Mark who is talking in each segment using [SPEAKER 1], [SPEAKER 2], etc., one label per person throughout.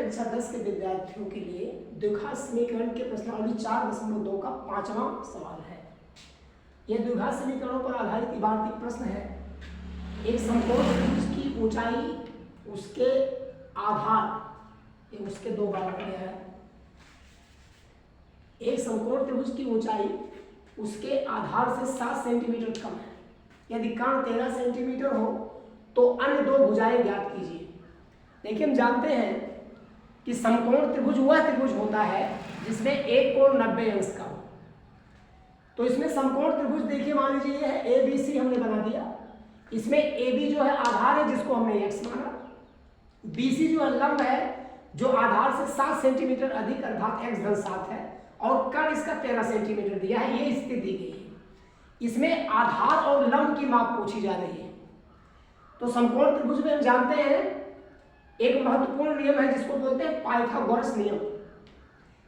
[SPEAKER 1] कक्षा 10 के विद्यार्थियों के लिए द्विघात समीकरण के प्रश्नावली 4.2 का 5वां सवाल है। यह द्विघात समीकरणों पर आधारित इबारती प्रश्न है। एक समकोण त्रिभुज की ऊंचाई उसके आधार, ये उसके दो बार गया है। एक समकोण त्रिभुज की ऊंचाई उसके आधार से 7 सेंटीमीटर कम है। यदि कर्ण 13 सेंटीमीटर हो तो अन्य दो भुजाएं ज्ञात कीजिए। देखिए, हम जानते हैं कि समकोण त्रिभुज वह त्रिभुज होता है जिसमें एक कोण 90 अंश का हो। तो इसमें समकोण त्रिभुज देखिए, मान लीजिए ये है ABC, हमने बना दिया। इसमें AB जो है आधार है, जिसको हमने x माना। BC जो है लंब है, जो आधार से 7 सेंटीमीटर अधिक अर्थात x/7 है, और कर्ण इसका 13 सेंटीमीटर दिया है। ये स्थिति दी गई है। इसमें आधार और लंब की माप पूछी जा रही है। तो समकोण त्रिभुज में हम जानते हैं एक महत्वपूर्ण नियम है जिसको बोलते हैं पाइथागोरस नियम।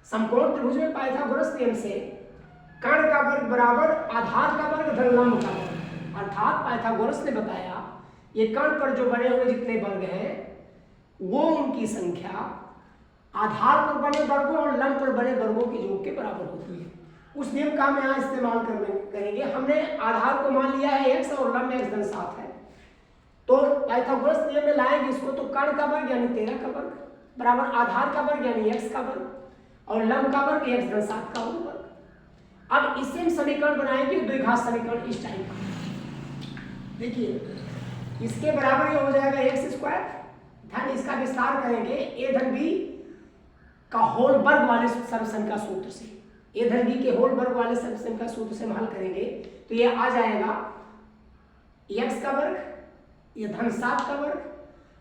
[SPEAKER 1] समकोण त्रिभुज में पाइथागोरस नियम से कर्ण का वर्ग बराबर आधार का वर्ग धन लंब का वर्ग, अर्थात पाइथागोरस ने बताया ये कर्ण पर जो बने हुए जितने वर्ग हैं वो उनकी संख्या आधार पर बने वर्गों और लंब पर बने वर्गों के योग के बराबर होती है। उस नियम का हम यहाँ इस्तेमाल करेंगे। हमने आधार को मान लिया है x और लंब x/7 है, तो पाइथागोरस नियम में लाएंगे इसको। तो कर्ण का वर्ग यानी 13 का वर्ग बराबर आधार का वर्ग यानी x का वर्ग और लंब का वर्ग x/7 का वर्ग। अब इससे हम समीकरण बनाएंगे द्विघात समीकरण इस टाइप का। देखिए, इसके बराबर ये हो जाएगा x² धन इसका विस्तार करेंगे a धन b का होल वर्ग वाले सर्वसंख्या सूत्र से। a धन b के होल वर्ग वाले सर्वसंख्या सूत्र से हम हल करेंगे तो ये आ जाएगा x का वर्ग, ये धन 7 का वर्ग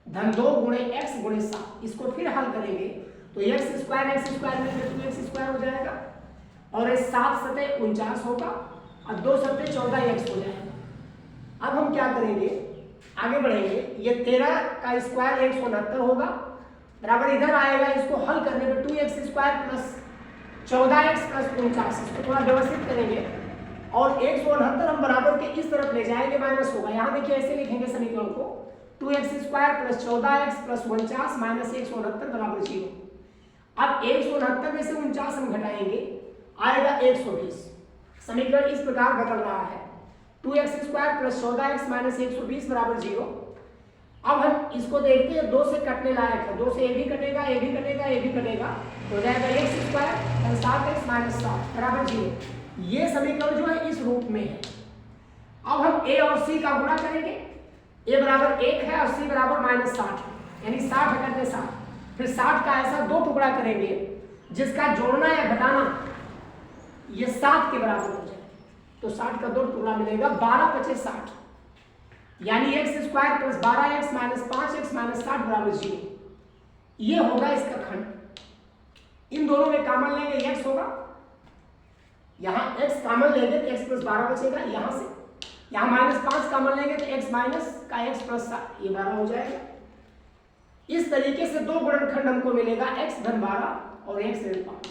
[SPEAKER 1] धन 2 गुणे x गुणे 7। इसको फिर हल करेंगे तो x² में 2x² हो जाएगा और ये 7 सतह 49 होगा और 2 सतह 14x हो जाएगा। अब हम क्या करेंगे, आगे बढ़ेंगे। ये 13 का स्क्वायर 169 होगा बराबर इधर आएगा। इसको हल करने पर 2x² प्लस 14x प्लस 49, इसको थोड़ा व्यवस्थित करेंगे और 169 हम बराबर के इस तरफ ले जाएंगे, माइनस होगा। यहाँ देखिए ऐसे लिखेंगे समीकरण को 2x² plus 14x plus 49 minus 169 बराबर 0। अब 169 में से 49 हम घटाएंगे, आएगा 120। समीकरण इस प्रकार बदल रहा है 2x² प्लस 14x माइनस 120 बराबर 0। अब हम इसको देखते हैं, 2 से कटने लायक है। 2 से a भी कटेगा, a भी कटेगा, a भी कटेगा, हो जाएगा x² प्लस 7x माइनस 7 बराबर 0। ये समीकरण जो है इस रूप में है। अब हम a और c का गुणा करेंगे। a बराबर 1 है और c बराबर -60 है, यानी 60 घटाते 60। फिर 60 का ऐसा 2 टुकड़ा करेंगे जिसका जोड़ना या घटाना ये 7 के बराबर हो जाए। तो 60 का 2 टुकड़ा मिलेगा, 12 × 50 60, यानी x² plus 12x minus 5x minus 60 बराबर 0। ये होगा इसका खंड। इन दोनों में कॉमन लेंगे x होगा, यहाँ x कॉमन लेंगे तो x प्लस 12 बचेगा। यहाँ से यहाँ -5 कॉमन लेंगे तो x माइनस का x प्लस 7 ये 12 हो जाएगा। इस तरीके से दो गुणनखंड हमको मिलेगा x धन 12 और x धन 5।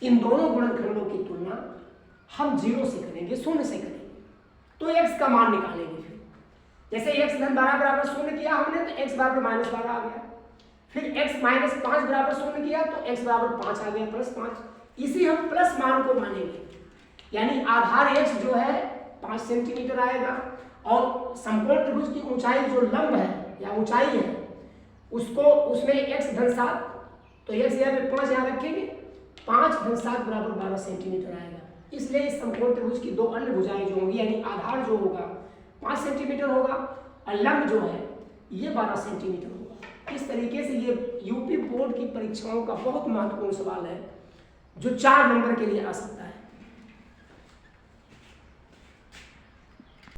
[SPEAKER 1] इन दोनों गुणनखंडों की तुलना हम 0 से करेंगे, 0 से करेंगे तो x का मान निकालेंगे। फिर जैसे x धन 12 बराबर 0 किया हमने तो x बराबर -12 आ गया। फिर x माइनस 5 बराबर 0 किया तो x बराबर 5 आ गया, प्लस 5। इसी हम प्लस मान को मानेंगे, यानी आधार x जो है 5 सेंटीमीटर आएगा और समकोण त्रिभुज की ऊंचाई जो लंब है या ऊंचाई है उसको उसमें x धन 7, तो x यहाँ पे 5 यहाँ रखेंगे, 5 धन 7 बराबर 12 सेंटीमीटर आएगा। इसलिए इस समकोण त्रिभुज की दो अन्य भुजाएं जो होंगी, यानी आधार जो होगा 5 सेंटीमीटर होगा और लंब जो है ये 12 सेंटीमीटर होगा। इस तरीके से ये यूपी बोर्ड की परीक्षाओं का बहुत महत्वपूर्ण सवाल है जो 4 नंबर के लिए आ सकता है।